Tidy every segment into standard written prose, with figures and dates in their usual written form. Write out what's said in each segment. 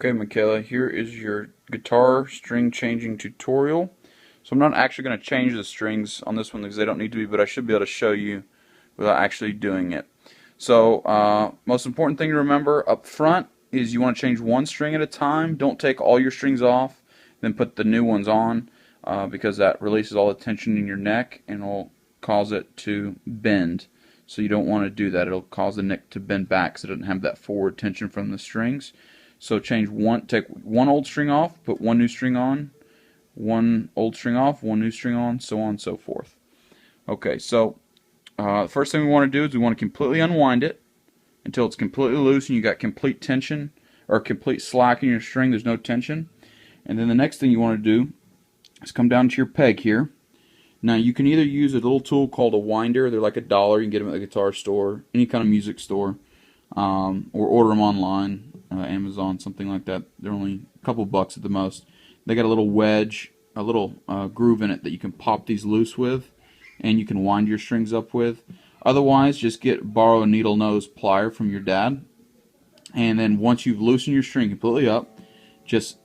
Okay, Michaela, here is your guitar string changing tutorial. So I'm not actually going to change the strings on this one because they don't need to be, but I should be able to show you without actually doing it. So most important thing to remember up front is you want to change one string at a time. Don't take all your strings off, then put the new ones on because that releases all the tension in your neck and will cause it to bend. So you don't want to do that. It'll cause the neck to bend back so it doesn't have that forward tension from the strings. So take one old string off, put one new string on, one old string off, one new string on, so on and so forth. Okay, so the first thing we want to do is we want to completely unwind it until it's completely loose and you got complete tension or complete slack in your string. There's no tension. And then the next thing you want to do is come down to your peg here. Now you can either use a little tool called a winder. They're like $1. You can get them at the guitar store, any kind of music store, or order them online. Amazon, something like that. They're only a couple bucks at the most. They got a little wedge, a little groove in it that you can pop these loose with, and you can wind your strings up with. Otherwise, just borrow a needle nose plier from your dad, and then once you've loosened your string completely up, just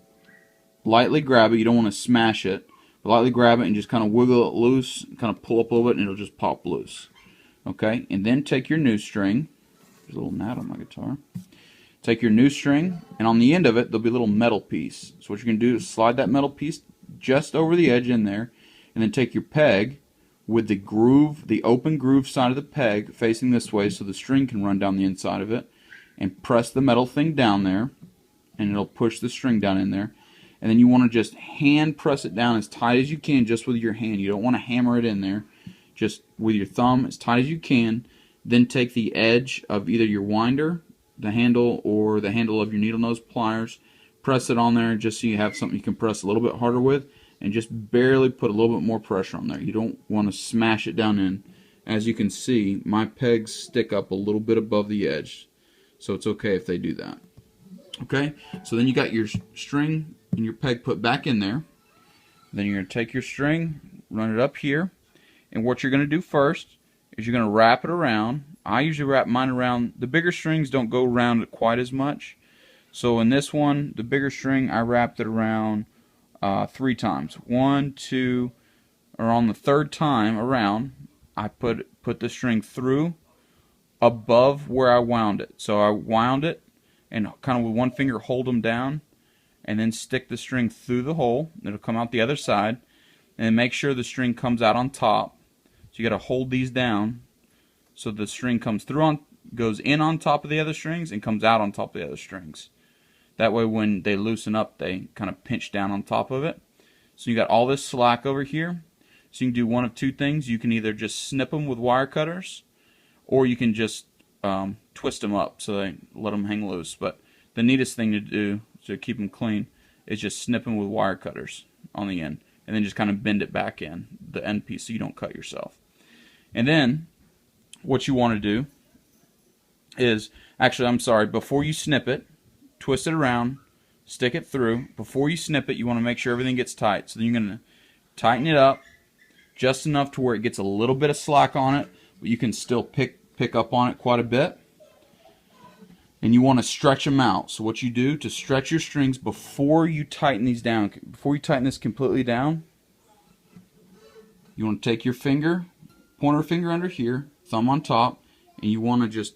lightly grab it. You don't want to smash it, but lightly grab it and just kind of wiggle it loose, kind of pull up a little bit, and it'll just pop loose. Okay, and then take your new string. There's a little gnat on my guitar. Take your new string, and on the end of it, there'll be a little metal piece. So what you're going to do is slide that metal piece just over the edge in there, and then take your peg with the groove, the open groove side of the peg facing this way so the string can run down the inside of it, and press the metal thing down there, and it'll push the string down in there. And then you want to just hand press it down as tight as you can just with your hand. You don't want to hammer it in there. Just with your thumb as tight as you can. Then take the edge of either your winder, the handle, or the handle of your needle nose pliers, press it on there just so you have something you can press a little bit harder with, and just barely put a little bit more pressure on there. You don't want to smash it down in. As you can see, my pegs stick up a little bit above the edge, so it's okay if they do that. Okay, so then you got your string and your peg put back in there. Then you're going to take your string, run it up here, and what you're going to do first is you're going to wrap it around. I usually wrap mine around. The bigger strings don't go around it quite as much. So in this one, the bigger string, I wrapped it around 3 times. 1, 2, or on the third time around, I put the string through above where I wound it. So I wound it and kind of with one finger hold them down, and then stick the string through the hole. It'll come out the other side, and make sure the string comes out on top. So you got to hold these down so the string comes through goes in on top of the other strings and comes out on top of the other strings. That way when they loosen up, they kind of pinch down on top of it. So you got all this slack over here. So you can do one of two things. You can either just snip them with wire cutters, or you can just twist them up so they let them hang loose. But the neatest thing to do to keep them clean is just snip them with wire cutters on the end, and then just kind of bend it back in the end piece so you don't cut yourself. And then what you want to do is, actually, I'm sorry, before you snip it, twist it around, stick it through. Before you snip it, you want to make sure everything gets tight. So then you're going to tighten it up just enough to where it gets a little bit of slack on it, but you can still pick up on it quite a bit. And you want to stretch them out. So what you do to stretch your strings before you tighten these down, before you tighten this completely down, you want to take your finger, pointer finger under here, thumb on top, and you want to just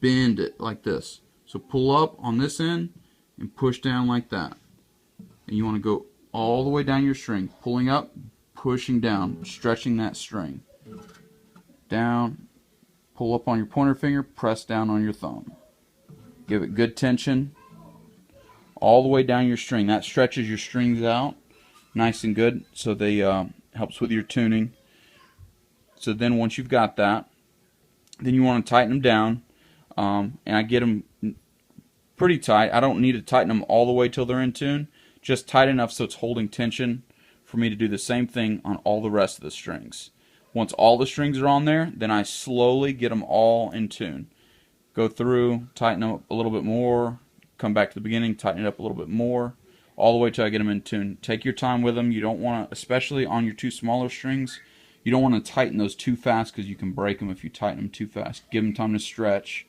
bend it like this. So pull up on this end and push down like that. And you want to go all the way down your string, pulling up, pushing down, stretching that string. Down, pull up on your pointer finger, press down on your thumb. Give it good tension all the way down your string. That stretches your strings out nice and good, so they helps with your tuning. So then once you've got that, then you want to tighten them down, and I get them pretty tight. I don't need to tighten them all the way till they're in tune, just tight enough so it's holding tension for me to do the same thing on all the rest of the strings. Once all the strings are on there, then I slowly get them all in tune. Go through, tighten them up a little bit more, come back to the beginning, tighten it up a little bit more, all the way till I get them in tune. Take your time with them. You don't want to, especially on your 2 smaller strings, you don't want to tighten those too fast because you can break them if you tighten them too fast. Give them time to stretch.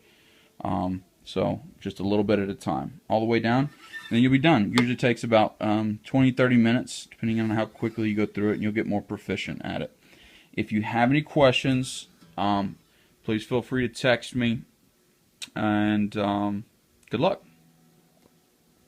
So just a little bit at a time. All the way down. then you'll be done. It usually takes about 20-30 minutes, depending on how quickly you go through it, and you'll get more proficient at it. If you have any questions, please feel free to text me, and good luck.